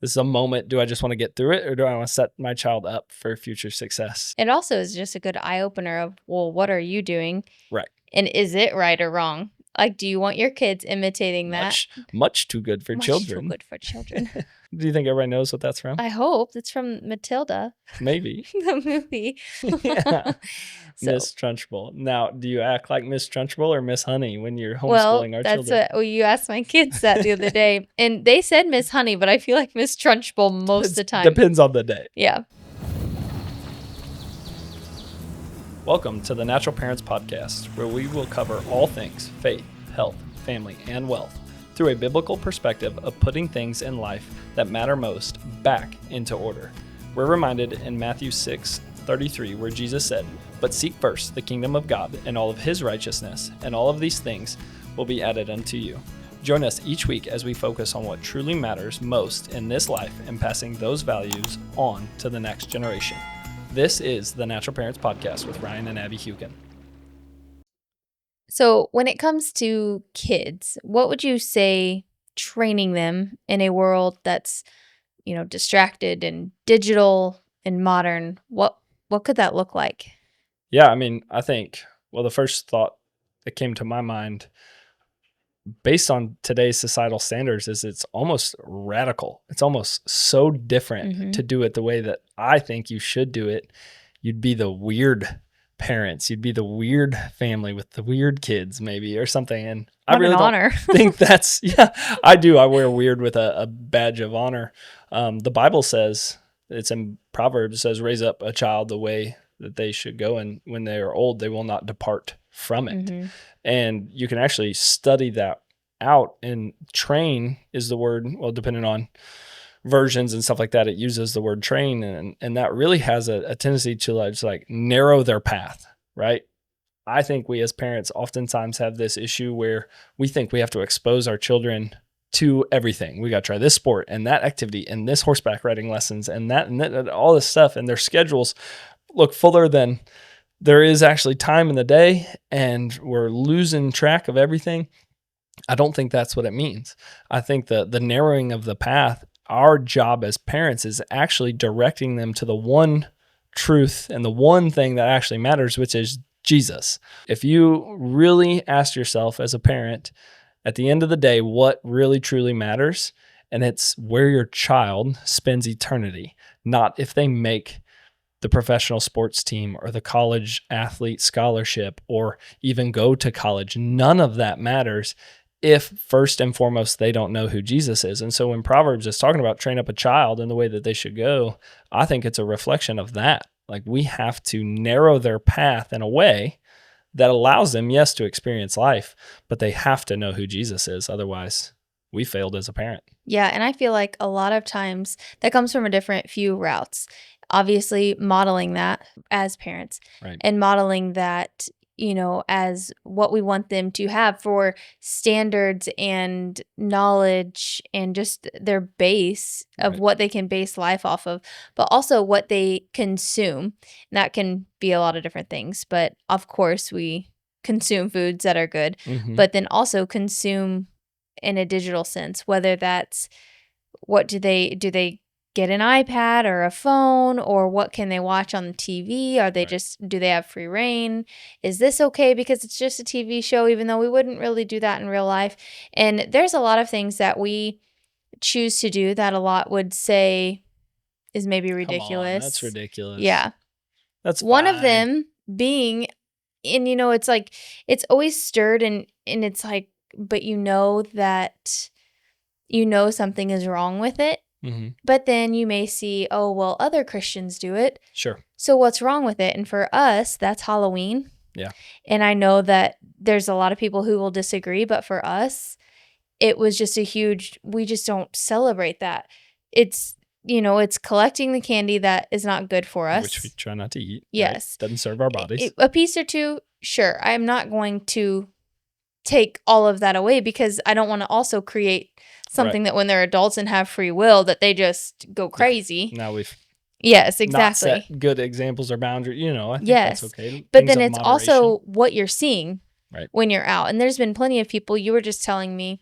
This is a moment. Do I just want to get through it, or do I want to set my child up for future success? It also is just a good eye-opener of, well, what are you doing? Right. And is it right or wrong? Like, do you want your kids imitating that? Much too good for children. Much too good for children. Do you think everybody knows what that's from? I hope. It's from Matilda. Maybe. The movie. Yeah. Miss Trunchbull. Now, do you act like Miss Trunchbull or Miss Honey when you're homeschooling our children? Well, you asked my kids that the other day, and they said Miss Honey, but I feel like Miss Trunchbull most of the time. Depends on the day. Yeah. Welcome to the Natural Parents Podcast, where we will cover all things faith, health, family, and wealth through a biblical perspective of putting things in life that matter most back into order. We're reminded in Matthew 6:33, where Jesus said, "But seek first the kingdom of God and all of his righteousness, and all of these things will be added unto you." Join us each week as we focus on what truly matters most in this life and passing those values on to the next generation. This is the Natural Parents Podcast with Ryan and Abbie Hewkin. So when it comes to kids, what would you say training them in a world that's, distracted and digital and modern, what could that look like? Yeah, I think, the first thought that came to my mind based on today's societal standards is it's almost radical. It's almost so different to do it the way that I think you should do it. You'd be the weird parents. You'd be the weird family with the weird kids maybe or something. And I really don't think that's, I do. I wear weird with a badge of honor. The Bible says, it's in Proverbs, it says, raise up a child the way that they should go. And when they are old, they will not depart from it. And you can actually study that out, and train is the word, depending on versions and stuff like that, it uses the word train. And that really has a tendency to just narrow their path, right? I think we as parents oftentimes have this issue where we think we have to expose our children to everything. We got to try this sport and that activity and this horseback riding lessons and that, all this stuff. And their schedules look fuller than there is actually time in the day, and we're losing track of everything. I don't think that's what it means. I think the narrowing of the path, our job as parents is actually directing them to the one truth and the one thing that actually matters, which is Jesus. If you really ask yourself as a parent, at the end of the day, what really truly matters, and it's where your child spends eternity, not if they make the professional sports team or the college athlete scholarship or even go to college. None of that matters if first and foremost they don't know who Jesus is. And so when Proverbs is talking about train up a child in the way that they should go, I think it's a reflection of that. We have to narrow their path in a way that allows them, yes, to experience life, but they have to know who Jesus is. Otherwise, we failed as a parent. Yeah, and I feel like a lot of times that comes from a different few routes. Obviously, modeling that as parents, right, and modeling that, as what we want them to have for standards and knowledge and just their base of right, what they can base life off of, but also what they consume. And that can be a lot of different things, but of course we consume foods that are good, but then also consume in a digital sense, whether that's what do they get an iPad or a phone, or what can they watch on the TV? Are they do they have free reign? Is this okay because it's just a TV show, even though we wouldn't really do that in real life? And there's a lot of things that we choose to do that a lot would say is maybe ridiculous. Come on, that's ridiculous. Yeah. That's one of them being, and it's it's always stirred and it's but that something is wrong with it. But then you may see, other Christians do it. Sure. So what's wrong with it? And for us, that's Halloween. Yeah. And I know that there's a lot of people who will disagree, but for us, it was just we just don't celebrate that. It's, it's collecting the candy that is not good for us. Which we try not to eat. Yes. Right? Doesn't serve our bodies. A piece or two, sure. I'm not going to take all of that away because I don't want to also create something that when they're adults and have free will that they just go crazy. Now we've exactly not set good examples or boundaries. I think that's okay. But then it's also what you're seeing right when you're out. And there's been plenty of people, you were just telling me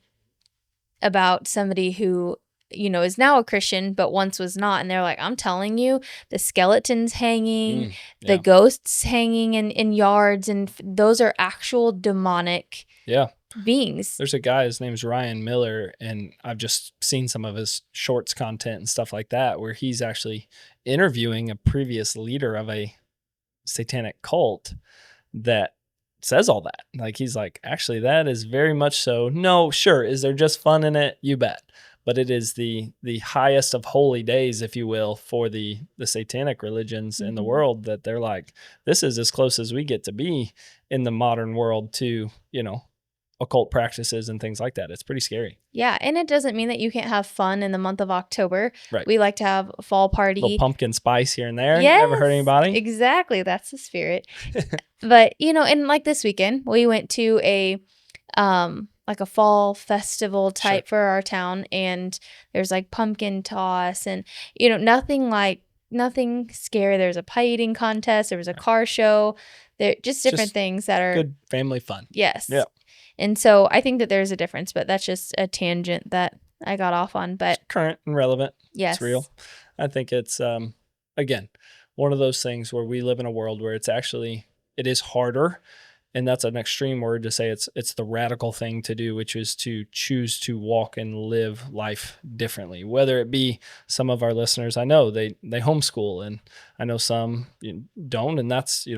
about somebody who is now a Christian, but once was not. And they're like, I'm telling you, the skeletons hanging, the ghosts hanging in yards, and those are actual demonic beings. There's a guy, his name's Ryan Miller, and I've just seen some of his shorts content and stuff like that, where he's actually interviewing a previous leader of a satanic cult that says all that. Like, he's like, actually, that is very much so. No, sure. Is there just fun in it? You bet. But it is the highest of holy days, if you will, for the satanic religions in the world, that they're like, this is as close as we get to be in the modern world to, occult practices and things like that. It's pretty scary. Yeah, and it doesn't mean that you can't have fun in the month of October. Right. We like to have a fall party. A little pumpkin spice here and there. Yes, ever heard anybody? Exactly. That's the spirit. But, and like this weekend, we went to a like a fall festival type for our town, and there's like pumpkin toss and, nothing scary. There's a pie eating contest. There was a car show. There just different things that are good family fun. Yes. Yeah. And so I think that there's a difference, but that's just a tangent that I got off on. But it's current and relevant. Yes. It's real. I think it's, again, one of those things where we live in a world where it is harder. And that's an extreme word to say. It's the radical thing to do, which is to choose to walk and live life differently. Whether it be some of our listeners, I know they homeschool, and I know some don't. And that's,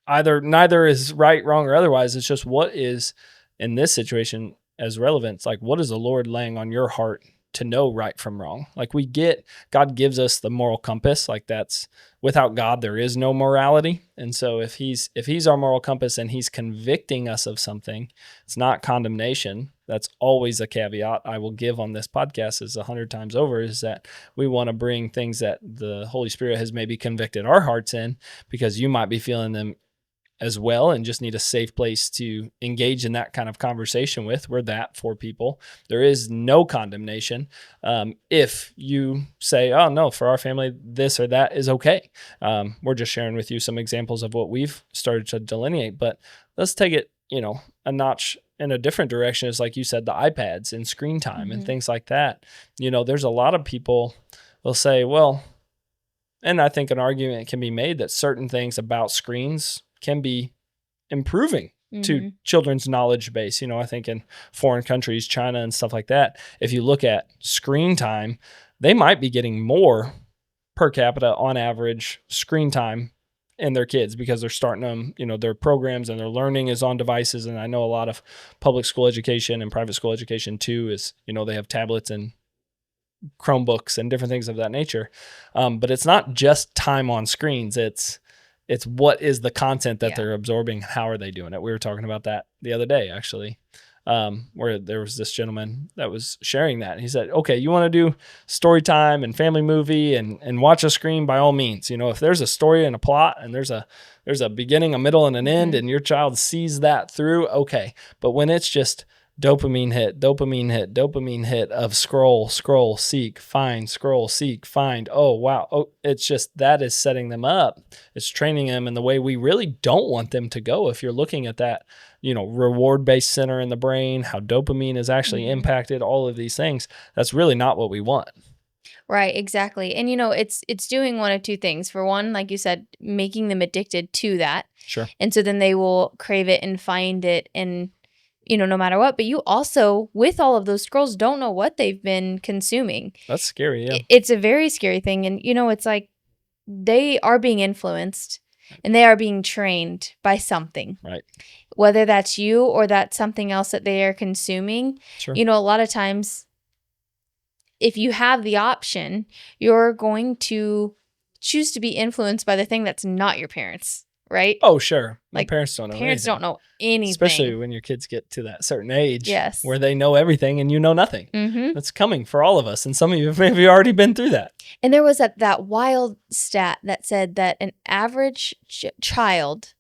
neither is right, wrong, or otherwise. It's just what is in this situation as relevant. It's like, what is the Lord laying on your heart to know right from wrong? Like, God gives us the moral compass. Like, that's, without God, there is no morality. And so if he's our moral compass and he's convicting us of something, it's not condemnation. That's always a caveat I will give on this podcast, is 100 times over, is that we want to bring things that the Holy Spirit has maybe convicted our hearts in, because you might be feeling them as well and just need a safe place to engage in that kind of conversation with. We're that for people. There is no condemnation. If you say, oh no, for our family, this or that is okay. We're just sharing with you some examples of what we've started to delineate, but let's take it, a notch in a different direction. Is, like you said, the iPads and screen time and things like that. There's a lot of people will say, well, and I think an argument can be made that certain things about screens can be improving to children's knowledge base. I think in foreign countries, China and stuff like that, if you look at screen time, they might be getting more per capita on average screen time in their kids, because they're starting them, their programs and their learning is on devices. And I know a lot of public school education and private school education too is, they have tablets and Chromebooks and different things of that nature. But it's not just time on screens. It's what is the content that they're absorbing, and how are they doing it? We were talking about that the other day, actually, where there was this gentleman that was sharing that. And he said, okay, you want to do story time and family movie and watch a screen, by all means. If there's a story and a plot and there's a beginning, a middle, and an end, and your child sees that through, okay. But when it's just dopamine hit of scroll, seek, find, scroll, seek, find. Oh, wow. Oh, it's just, that is setting them up. It's training them in the way we really don't want them to go. If you're looking at that, reward-based center in the brain, how dopamine is actually impacted, all of these things, that's really not what we want. Right, exactly. And it's doing one of two things. For one, like you said, making them addicted to that. Sure. And so then they will crave it and find it, and no matter what. But you also, with all of those scrolls, don't know what they've been consuming. That's scary, yeah. It's a very scary thing. And, it's like they are being influenced and they are being trained by something. Right. Whether that's you or that's something else that they are consuming. Sure. A lot of times, if you have the option, you're going to choose to be influenced by the thing that's not your parents. Right? Oh, sure. Parents don't know Parents anything. don't know anything. Especially when your kids get to that certain age, yes, where they know everything and you know nothing. That's coming for all of us. And some of you have maybe already been through that. And there was that wild stat that said that an average child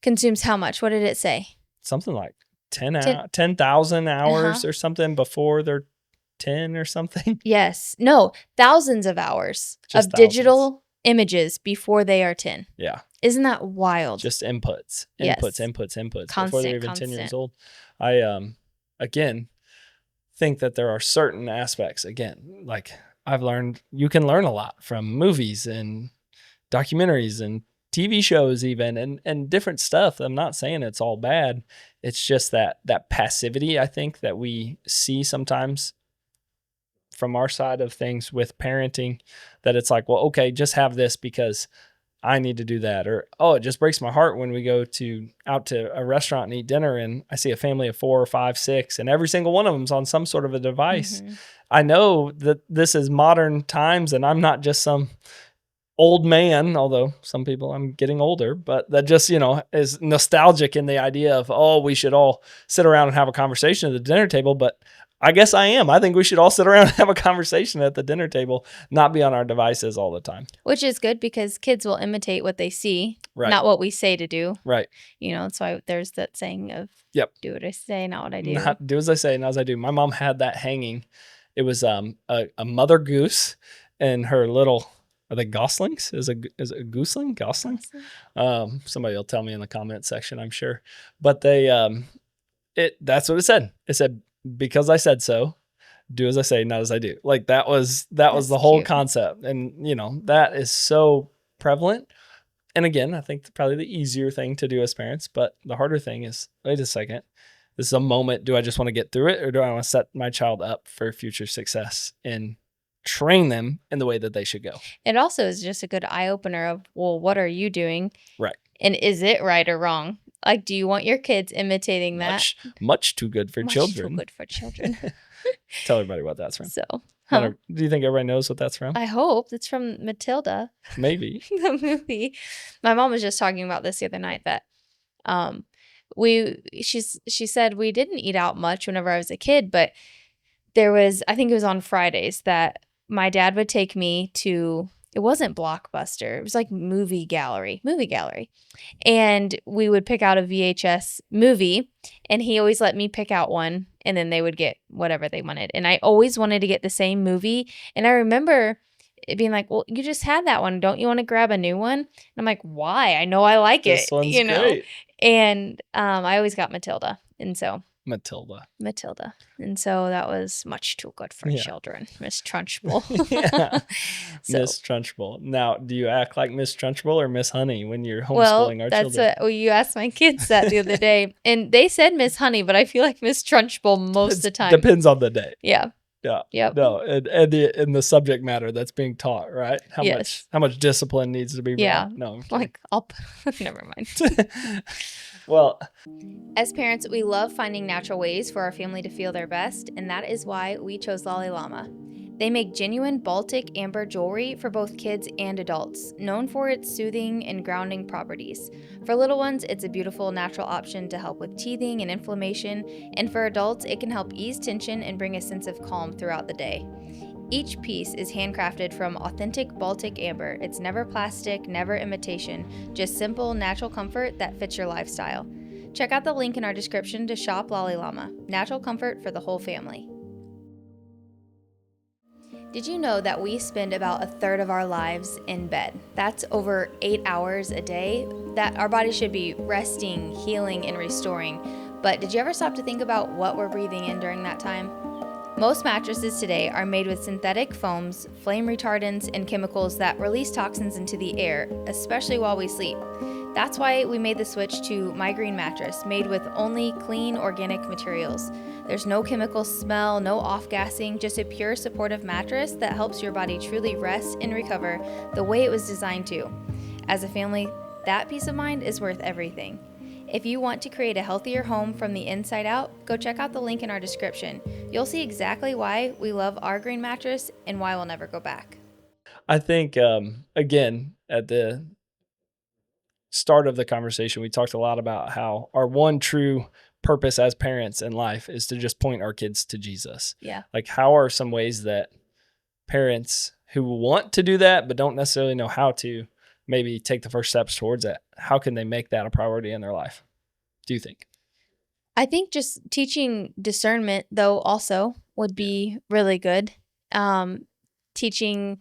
consumes how much? What did it say? Something like 10,000 hours or something before they're 10 or something. Yes. No, thousands of hours of digital images before they are 10. Yeah. Isn't that wild? Just inputs Yes. Constant, before they're even constant. 10 years old. I, again, think that there are certain aspects, again, like I've learned, you can learn a lot from movies and documentaries and TV shows even, and different stuff. I'm not saying it's all bad. It's just that passivity, I think, that we see sometimes from our side of things with parenting, that it's like, well, okay, just have this because I need to do that. Or, oh, it just breaks my heart when we go out to a restaurant and eat dinner and I see a family of 4 or 5, 6, and every single one of them's on some sort of a device. I know that this is modern times and I'm not just some old man, although some people, I'm getting older, but that just, is nostalgic in the idea of, oh, we should all sit around and have a conversation at the dinner table. But I guess I am. I think we should all sit around and have a conversation at the dinner table, not be on our devices all the time. Which is good because kids will imitate what they see, right. Not what we say to do. Right. That's why there's that saying of, do what I say, not what I do. Not do as I say, not as I do. My mom had that hanging. It was a mother goose and her little, are they goslings? Is it a gooseling? Gosling? Somebody will tell me in the comment section, I'm sure. But that's what it said. It said, because I said so, do as I say, not as I do. Like that was the whole concept. And that is so prevalent. And again, I think probably the easier thing to do as parents, but the harder thing is, wait a second, this is a moment. Do I just want to get through it, or do I want to set my child up for future success and train them in the way that they should go? It also is just a good eye opener of, well, what are you doing? Right. And is it right or wrong? Like, do you want your kids imitating that? Much too good for children. Much too good for children. Tell everybody what that's from. So, do you think everybody knows what that's from? I hope it's from Matilda. Maybe. The movie. My mom was just talking about this the other night that she said we didn't eat out much whenever I was a kid, but there was, I think it was on Fridays, that my dad would take me to, it wasn't Blockbuster, it was like movie gallery. And we would pick out a VHS movie, and he always let me pick out one, and then they would get whatever they wanted. And I always wanted to get the same movie. And I remember it being like, well, you just had that one. Don't you want to grab a new one? And I'm like, why? I know I like this it. One's great. And I always got Matilda. And so Matilda. And so that was much too good for children. Miss Trunchbull. Miss Trunchbull. Now, do you act like Miss Trunchbull or Miss Honey when you're homeschooling our children? Well, you asked my kids that the other day, and they said Miss Honey, but I feel like Miss Trunchbull most of the time. Depends on the day. Yeah. Yeah. Yep. No, and the subject matter that's being taught, right? How much discipline needs to be brought? Yeah. No. Like never mind. Well, as parents, we love finding natural ways for our family to feel their best, and that is why we chose Llama. They make genuine Baltic amber jewelry for both kids and adults, known for its soothing and grounding properties. For little ones, it's a beautiful natural option to help with teething and inflammation, and for adults, it can help ease tension and bring a sense of calm throughout the day. Each piece is handcrafted from authentic Baltic amber. It's never plastic, never imitation, just simple, natural comfort that fits your lifestyle. Check out the link in our description to shop Llama, natural comfort for the whole family. Did you know that we spend about a third of our lives in bed? That's over 8 hours a day that our body should be resting, healing, and restoring. But did you ever stop to think about what we're breathing in during that time? Most mattresses today are made with synthetic foams, flame retardants, and chemicals that release toxins into the air, especially while we sleep. That's why we made the switch to My Green Mattress, made with only clean, organic materials. There's no chemical smell, no off-gassing, just a pure supportive mattress that helps your body truly rest and recover the way it was designed to. As a family, that peace of mind is worth everything. If you want to create a healthier home from the inside out, go check out the link in our description. You'll see exactly why we love our green mattress and why we'll never go back. I think, again, at the start of the conversation, we talked a lot about how our one true purpose as parents in life is to just point our kids to Jesus. Yeah. Like, how are some ways that parents who want to do that but don't necessarily know how to maybe take the first steps towards it, how can they make that a priority in their life, do you think? I think just teaching discernment, though, also would be really good. Teaching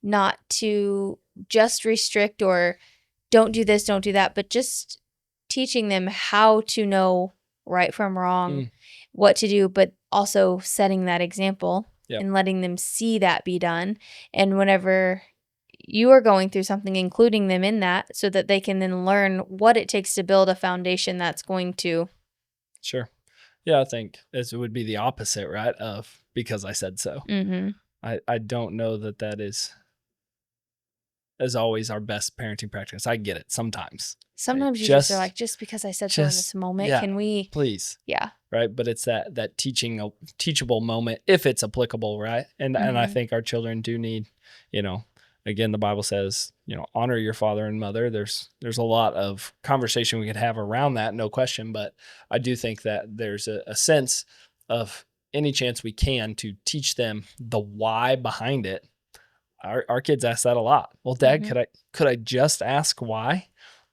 not to just restrict or don't do this, don't do that, but just teaching them how to know right from wrong, what to do, but also setting that example and letting them see that be done. And whenever you are going through something, including them in that, so that they can then learn what it takes to build a foundation that's going to. Sure. Yeah, I think it would be the opposite, right? Of because I said so. Mm-hmm. I don't know that is always our best parenting practice. I get it sometimes. Sometimes you just are like, just because I said so in this moment, can we please? Yeah. Right. But it's that teachable moment if it's applicable, right? And I think our children do need, again, the Bible says, honor your father and mother. There's a lot of conversation we could have around that, no question. But I do think that there's a sense of any chance we can to teach them the why behind it. Our kids ask that a lot. Well, Dad, could I just ask why?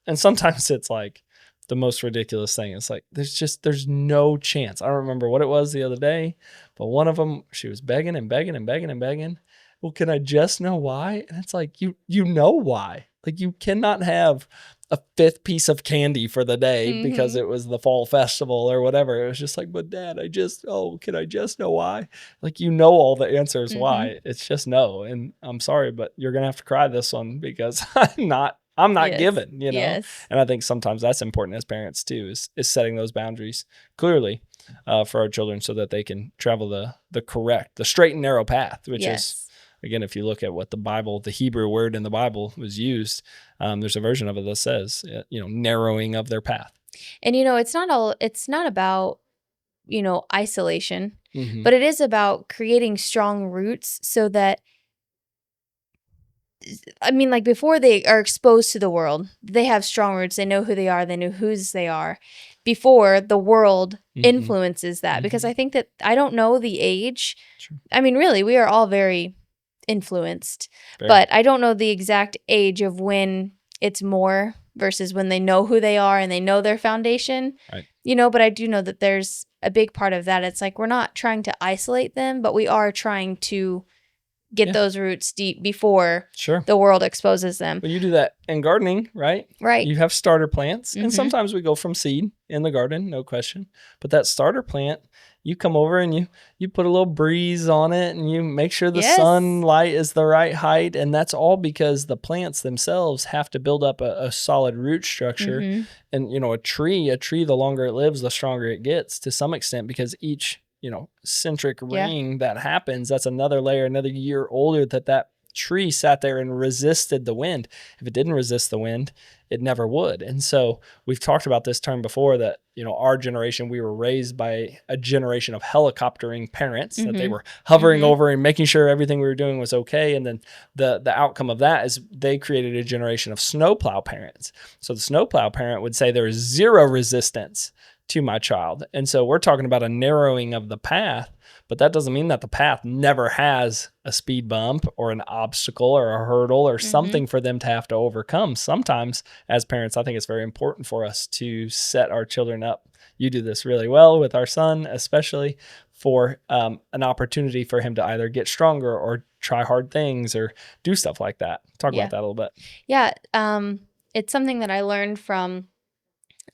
And sometimes it's like the most ridiculous thing. It's like there's no chance. I don't remember what it was the other day, but one of them, she was begging and begging and begging and begging. Well, can I just know why? And it's like you know why. Like you cannot have a fifth piece of candy for the day because it was the fall festival or whatever. It was just like, but Dad, can I just know why? Like, all the answers why. It's just no. And I'm sorry, but you're going to have to cry this one because I'm not given, Yes. And I think sometimes that's important as parents too, is setting those boundaries clearly for our children so that they can travel the straight and narrow path, which is, again, if you look at what the Hebrew word in the Bible was used, there's a version of it that says, narrowing of their path. And, it's not about, isolation, but it is about creating strong roots so that, like before they are exposed to the world, they have strong roots. They know who they are. They know whose they are before the world influences that. Because I think that I don't know the age. Sure. I mean, really, we are all very influenced, but I don't know the exact age of when it's more versus when they know who they are and they know their foundation, right. But I do know that there's a big part of that. It's like, we're not trying to isolate them, but we are trying to get those roots deep before the world exposes them. Well, you do that in gardening, right? Right. You have starter plants, and sometimes we go from seed in the garden, no question. But that starter plant, you come over and you put a little breeze on it, and you make sure the sunlight is the right height, and that's all because the plants themselves have to build up a solid root structure. And a tree, the longer it lives, the stronger it gets to some extent, because each centric ring that happens, that's another layer, another year older that tree sat there and resisted the wind. If it didn't resist the wind, it never would. And so we've talked about this term before that, our generation, we were raised by a generation of helicoptering parents that they were hovering over and making sure everything we were doing was okay. And then the outcome of that is they created a generation of snowplow parents. So the snowplow parent would say there is zero resistance to my child. And so we're talking about a narrowing of the path, but that doesn't mean that the path never has a speed bump or an obstacle or a hurdle or something for them to have to overcome. Sometimes as parents, I think it's very important for us to set our children up. You do this really well with our son, especially for an opportunity for him to either get stronger or try hard things or do stuff like that. Talk about that a little bit. Yeah. It's something that I learned from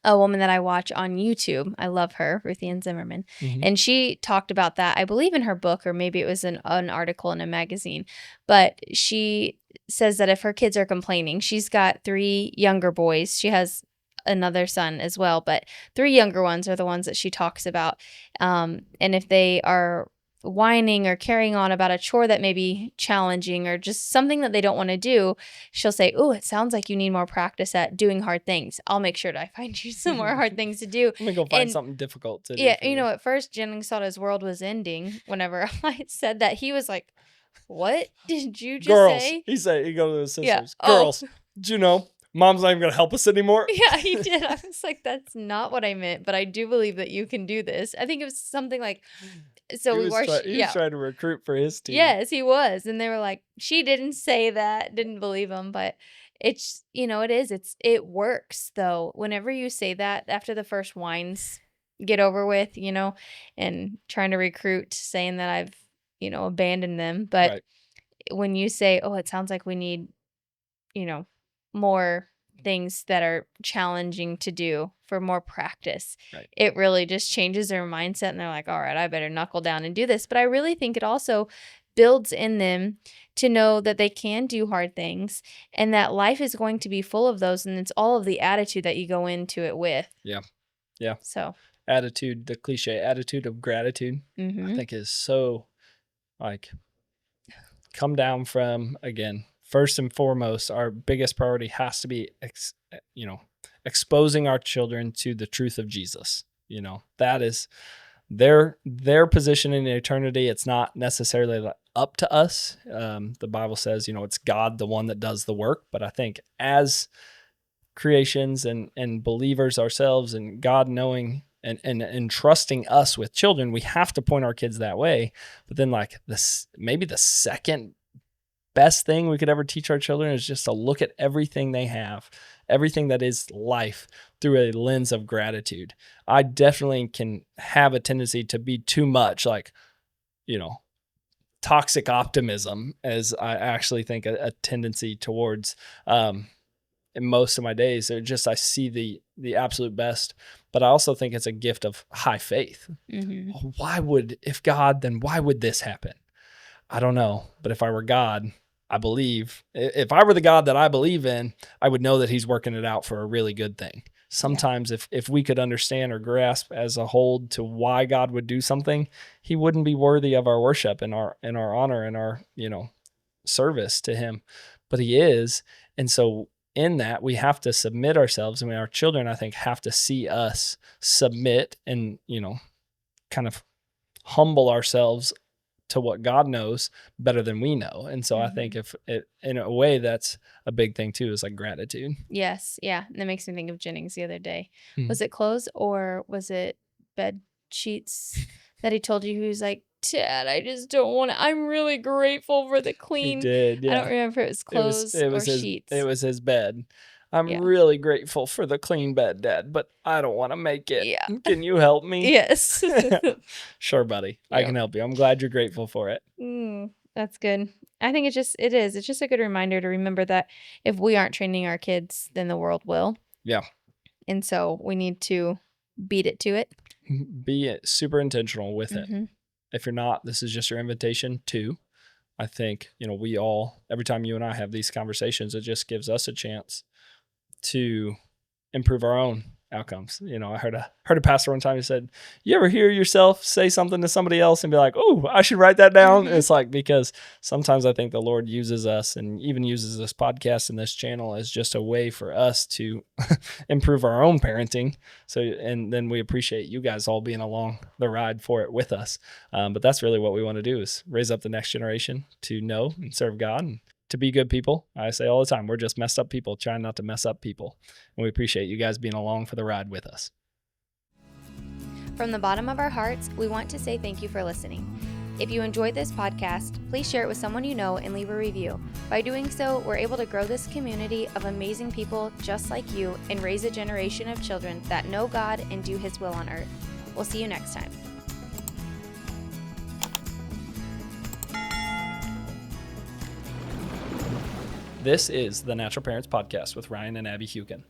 a woman that I watch on YouTube. I love her, Ruthie Ann Zimmerman. And she talked about that, I believe in her book, or maybe it was an article in a magazine. But she says that if her kids are complaining, she's got 3 younger boys. She has another son as well, but 3 younger ones are the ones that she talks about. And if they are whining or carrying on about a chore that may be challenging or just something that they don't want to do, she'll say, "Oh, it sounds like you need more practice at doing hard things. I'll make sure to find you some more hard things to do." Let me go find something difficult to do. Yeah, at first Jennings thought his world was ending whenever I said that. He was like, "What did you just say?" He go to his sisters. Girls, do you know Mom's not even going to help us anymore? Yeah, he did. I was like, that's not what I meant, but I do believe that you can do this. I think it was something like, so he was trying to recruit for his team. Yes, he was. And they were like, she didn't say that, didn't believe him, but it's, it works though. Whenever you say that after the first whines get over with, and trying to recruit saying that I've, abandoned them. But when you say, "Oh, it sounds like we need, more things that are challenging to do for more practice. Right. It really just changes their mindset and they're like, all right, I better knuckle down and do this. But I really think it also builds in them to know that they can do hard things and that life is going to be full of those. And it's all of the attitude that you go into it with. Yeah. Yeah. So attitude, the cliche attitude of gratitude, I think is so like come down from, again, first and foremost, our biggest priority has to be, exposing our children to the truth of Jesus. That is their position in eternity. It's not necessarily up to us. The Bible says, it's God, the one that does the work. But I think as creations and believers ourselves and God knowing and trusting us with children, we have to point our kids that way. But then maybe the second best thing we could ever teach our children is just to look at everything they have, everything that is life, through a lens of gratitude. I definitely can have a tendency to be too much toxic optimism, as I actually think a tendency towards in most of my days. I see the absolute best, but I also think it's a gift of high faith. Why would this happen? I don't know. But if I were God, I believe, if I were the God that I believe in, I would know that he's working it out for a really good thing. Sometimes if we could understand or grasp as a whole to why God would do something, he wouldn't be worthy of our worship and our honor and our, service to him, but he is. And so in that, we have to submit ourselves. I mean, our children, I think, have to see us submit and, kind of humble ourselves to what God knows better than we know. And so I think if it, in a way, that's a big thing too, is like gratitude. Yes. Yeah. And that makes me think of Jennings the other day. Was it clothes or was it bed sheets that he told you? He was like, Dad, I just don't want to. I'm really grateful for the clean. He did. Yeah. I don't remember if it was clothes or sheets. It was his bed. I'm really grateful for the clean bed, Dad, but I don't want to make it. Yeah. Can you help me? Yes. Sure, buddy. I can help you. I'm glad you're grateful for it. That's good. I think it's just a good reminder to remember that if we aren't training our kids, then the world will. Yeah. And so we need to beat it to it. Be super intentional with it. If you're not, this is just your invitation to. I think, we all, every time you and I have these conversations, it just gives us a chance to improve our own outcomes. I heard a pastor one time, he said, you ever hear yourself say something to somebody else and be like, oh, I should write that down? It's like, because sometimes I think the Lord uses us and even uses this podcast and this channel as just a way for us to improve our own parenting. So, and then we appreciate you guys all being along the ride for it with us. But that's really what we want to do, is raise up the next generation to know and serve God and to be good people. I say all the time, we're just messed up people trying not to mess up people. And we appreciate you guys being along for the ride with us. From the bottom of our hearts, we want to say thank you for listening. If you enjoyed this podcast, please share it with someone you know and leave a review. By doing so, we're able to grow this community of amazing people just like you and raise a generation of children that know God and do his will on earth. We'll see you next time. This is the Natural Parents Podcast with Ryan and Abbie Hewkin.